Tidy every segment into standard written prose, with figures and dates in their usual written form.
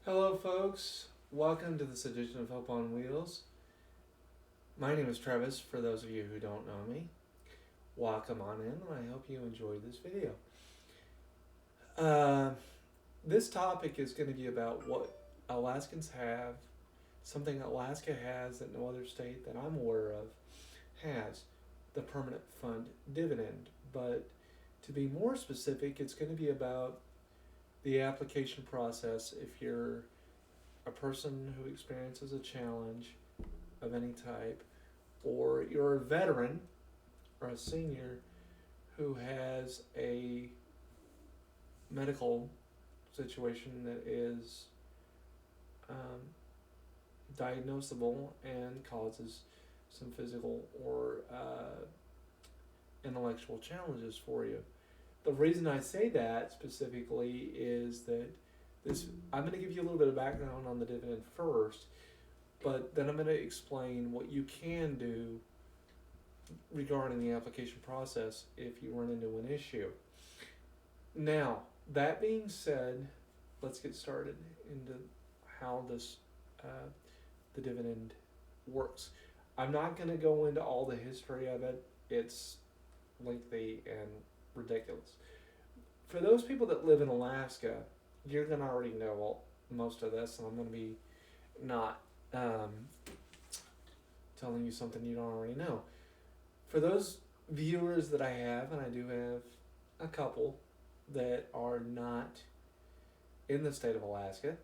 Hello, folks. Welcome to this edition of Hope on Wheels. My name is Travis, for those of you who don't know me. Welcome on in, and I hope you enjoyed this video. This topic is going to be about what Alaskans have, something Alaska has that no other state that I'm aware of has, the permanent fund dividend. But to be more specific, it's going to be about the application process if you're a person who experiences a challenge of any type, or you're a veteran or a senior who has a medical situation that is um, diagnosable and causes some physical or intellectual challenges for you. The reason I say that specifically is that I'm going to give you a little bit of background on the dividend first, but then I'm going to explain what you can do regarding the application process if you run into an issue. Now, that being said, let's get started into how the dividend works. I'm not going to go into all the history of it. It's lengthy and ridiculous. For those people that live in Alaska, you're going to already know most of this, and I'm going to be not telling you something you don't already know. For those viewers that I have, and I do have a couple that are not in the state of Alaska,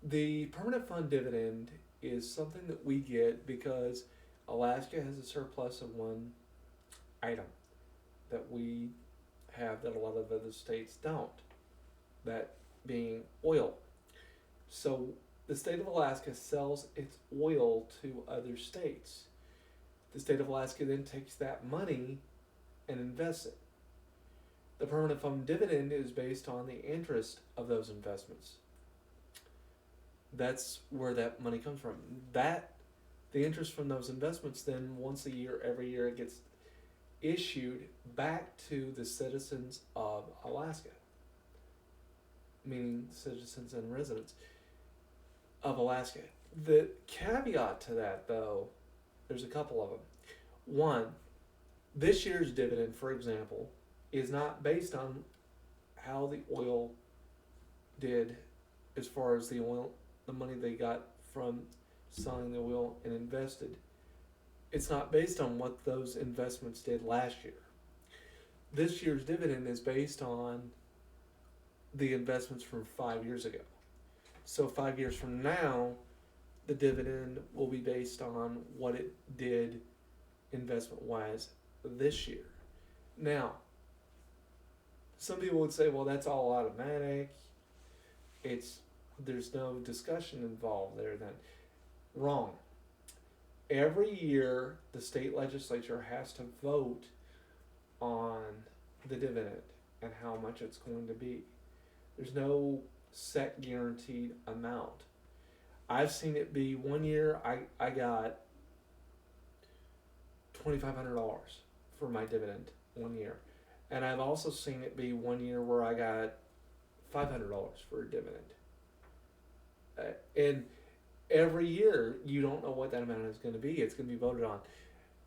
the permanent fund dividend is something that we get because Alaska has a surplus of one item that we have that a lot of other states don't, that being oil. So the state of Alaska sells its oil to other states. The state of Alaska then takes that money and invests it. The permanent fund dividend is based on the interest of those investments. That's where that money comes from. The interest from those investments then once a year, every year, it gets issued back to the citizens of Alaska, meaning citizens and residents of Alaska. The caveat to that, though, there's a couple of them. One, this year's dividend, for example, is not based on how the oil did as far as the money they got from selling the oil and invested. It's not based on what those investments did last year. This year's dividend is based on the investments from 5 years ago. So 5 years from now, the dividend will be based on what it did investment-wise this year. Now, some people would say, well, that's all automatic. There's no discussion involved there then. Wrong. Every year, the state legislature has to vote on the dividend and how much it's going to be. There's no set guaranteed amount. I've seen it be one year I got $2,500 for my dividend one year. And I've also seen it be one year where I got $500 for a dividend. And every year, you don't know what that amount is going to be. It's going to be voted on.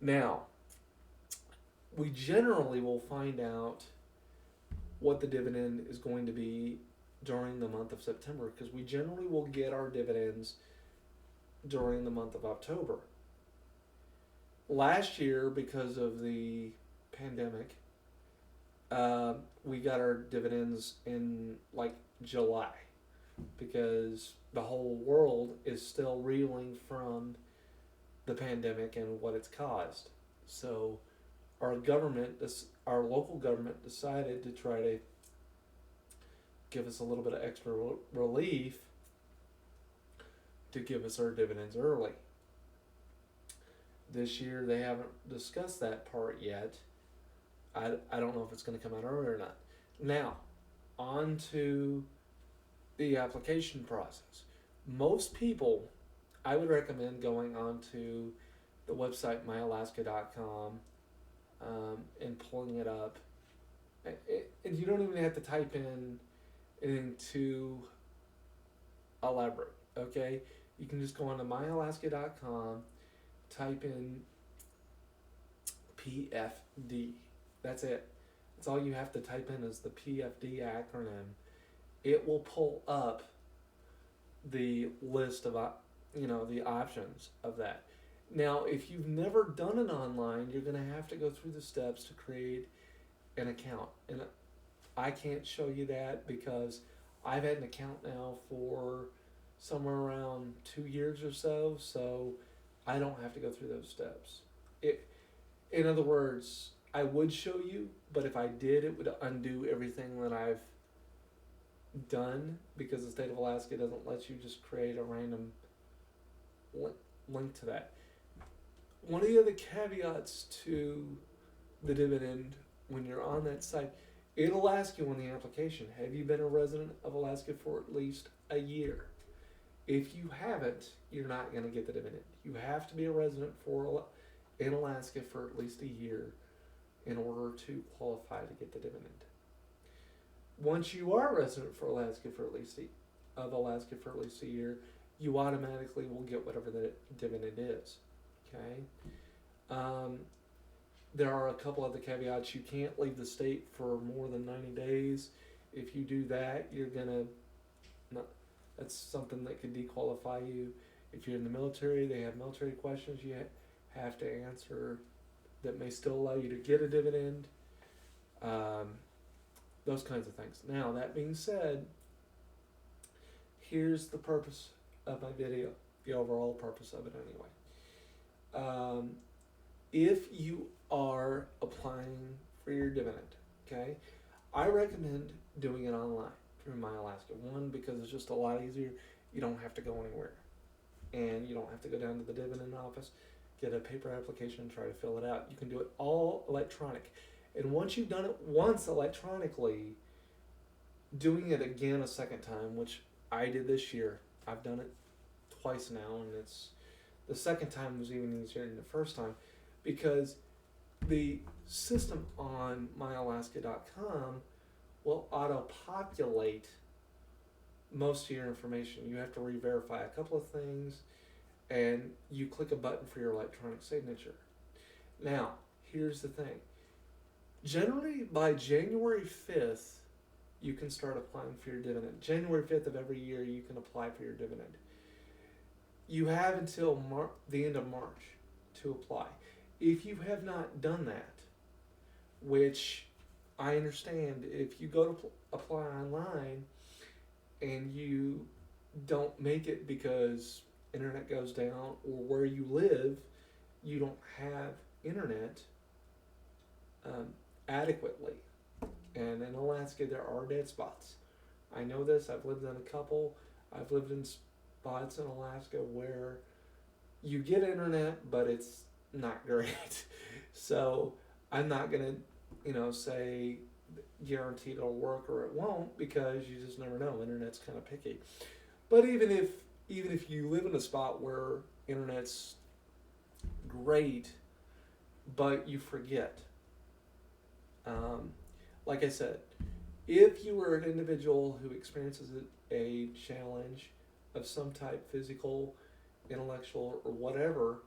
Now, we generally will find out what the dividend is going to be during the month of September, because we generally will get our dividends during the month of October. Last year, because of the pandemic, we got our dividends in like July, because the whole world is still reeling from the pandemic and what it's caused. So our local government decided to try to give us a little bit of extra relief to give us our dividends early. This year they haven't discussed that part yet. I don't know if it's going to come out early or not. Now, on to the application process. Most people, I would recommend going on to the website myalaska.com and pulling it up. And you don't even have to type in anything too elaborate. Okay, you can just go on to myalaska.com, type in PFD. That's it. That's all you have to type in is the PFD acronym. It will pull up the list of the options of that. Now, if you've never done it online, you're going to have to go through the steps to create an account. And I can't show you that because I've had an account now for somewhere around 2 years or so, so I don't have to go through those steps. In other words, I would show you, but if I did, it would undo everything that I've done because the state of Alaska doesn't let you just create a random link to that. One of the other caveats to the dividend when you're on that site, it'll ask you on the application, have you been a resident of Alaska for at least a year? If you haven't, you're not going to get the dividend. You have to be a resident in Alaska for at least a year in order to qualify to get the dividend. Once you are a resident for Alaska for at least a year, you automatically will get whatever the dividend is. Okay. There are a couple other caveats. You can't leave the state for more than 90 days. If you do that, that's something that could disqualify you. If you're in the military, they have military questions you have to answer that may still allow you to get a dividend. Those kinds of things. Now, that being said, here's the purpose of my video, the overall purpose of it anyway. If you are applying for your dividend, okay, I recommend doing it online through MyAlaska. One, because it's just a lot easier. You don't have to go anywhere. And you don't have to go down to the dividend office, get a paper application, and try to fill it out. You can do it all electronic. And once you've done it once electronically, doing it again a second time, which I did this year, I've done it twice now, and the second time was even easier than the first time because the system on myalaska.com will auto-populate most of your information. You have to re-verify a couple of things, and you click a button for your electronic signature. Now, here's the thing. Generally, by January 5th, you can start applying for your dividend. January 5th of every year, you can apply for your dividend. You have until the end of March to apply. If you have not done that, which I understand, if you go to apply online and you don't make it because internet goes down or where you live, you don't have internet adequately. And in Alaska, there are dead spots. I know this. I've lived in a couple. I've lived in spots in Alaska where you get internet, but it's not great. So I'm not going to, say guaranteed it'll work or it won't because you just never know. Internet's kind of picky. But even if you live in a spot where internet's great, but you forget, like I said, if you are an individual who experiences a challenge of some type, physical, intellectual, or whatever,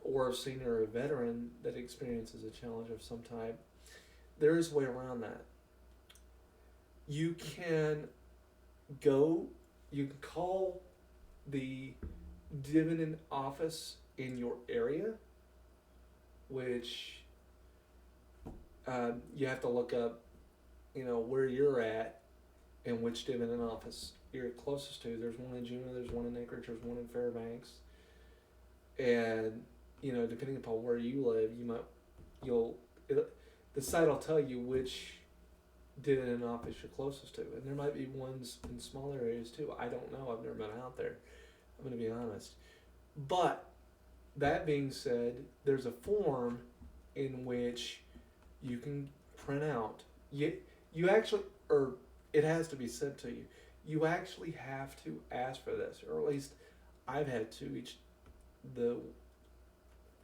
or a senior or a veteran that experiences a challenge of some type, there is a way around that. You can call the dividend office in your area, which you have to look up, where you're at and which dividend office you're closest to. There's one in Juneau, there's one in Anchorage, there's one in Fairbanks. And, depending upon where you live, the site will tell you which dividend office you're closest to. And there might be ones in smaller areas too. I don't know. I've never been out there. I'm going to be honest. But that being said, there's a form in which you can print out. You actually, or it has to be sent to you. You actually have to ask for this, or at least I've had to the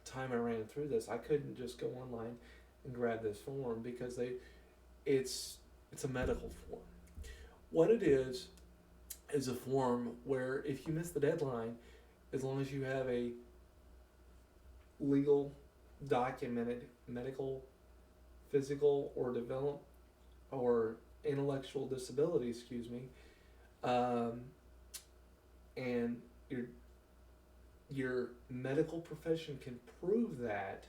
time I ran through this. I couldn't just go online and grab this form because it's a medical form. What it is, is a form where if you miss the deadline, as long as you have a legal, documented medical, physical, or develop or intellectual disability, excuse me, um, and your medical profession can prove that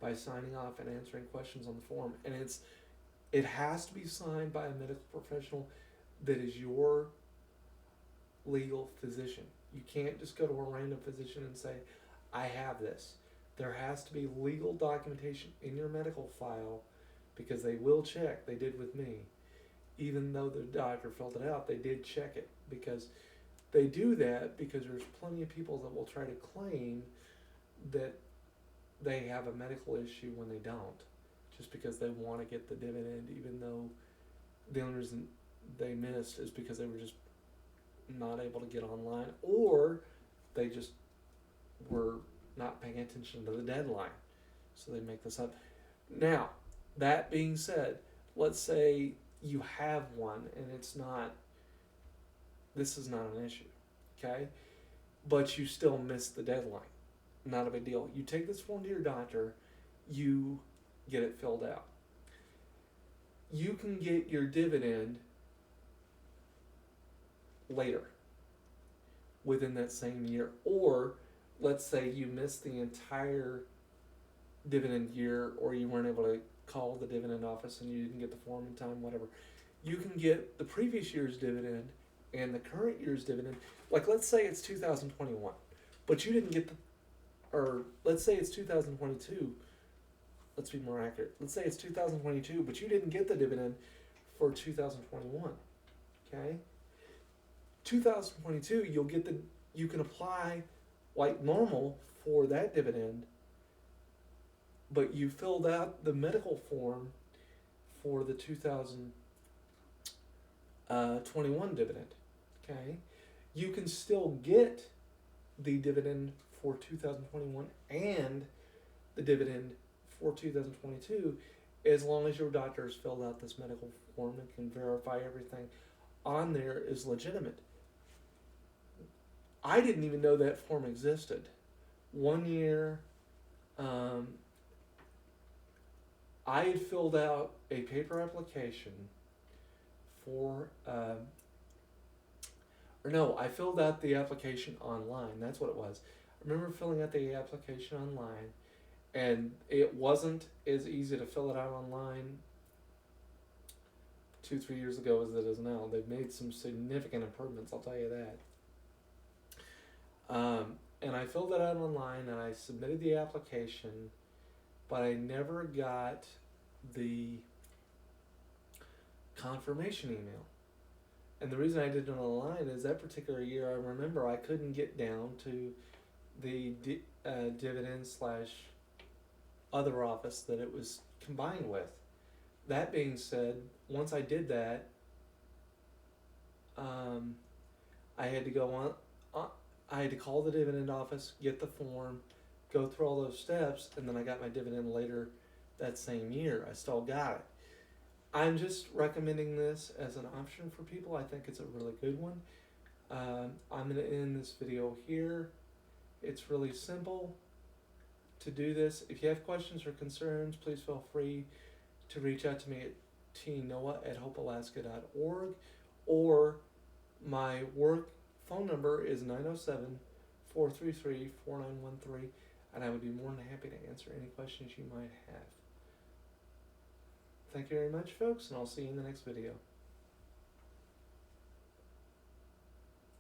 by signing off and answering questions on the form, and it has to be signed by a medical professional that is your legal physician. You can't just go to a random physician and say, I have this. There has to be legal documentation in your medical file, because they will check. They did with me. Even though the doctor filled it out, they did check it, because they do that because there's plenty of people that will try to claim that they have a medical issue when they don't, just because they want to get the dividend, even though the only reason they missed is because they were just not able to get online, or they just were not paying attention to the deadline. So they make this up. Now, that being said, let's say you have one and this is not an issue, okay? But you still missed the deadline. Not a big deal. You take this form to your doctor, you get it filled out. You can get your dividend later, within that same year. Or let's say you missed the entire dividend year, or you weren't able to call the dividend office and you didn't get the form in time, whatever. You can get the previous year's dividend and the current year's dividend. Like, let's say it's 2021, but you didn't get or let's say it's 2022. Let's be more accurate. Let's say it's 2022, but you didn't get the dividend for 2021. Okay? 2022, you can apply like normal for that dividend, but you filled out the medical form for the 2021 dividend. Okay? You can still get the dividend for 2021 and the dividend for 2022, as long as your doctor has filled out this medical form and can verify everything on there is legitimate. I didn't even know that form existed. One year, I had filled out a paper application for, I filled out the application online. That's what it was. I remember filling out the application online, and it wasn't as easy to fill it out online 2-3 years ago as it is now. They've made some significant improvements, I'll tell you that. And I filled it out online and I submitted the application, but I never got the confirmation email. And the reason I did it online is that particular year, I remember I couldn't get down to the dividend / other office that it was combined with. That being said, once I did that, I had to go on. I had to call the dividend office, get the form, go through all those steps, and then I got my dividend later that same year. I still got it. I'm just recommending this as an option for people. I think it's a really good one. I'm going to end this video here. It's really simple to do this. If you have questions or concerns, please feel free to reach out to me at tnoah@hopealaska.org, or my work phone number is 907-433-4913, and I would be more than happy to answer any questions you might have. Thank you very much, folks, and I'll see you in the next video.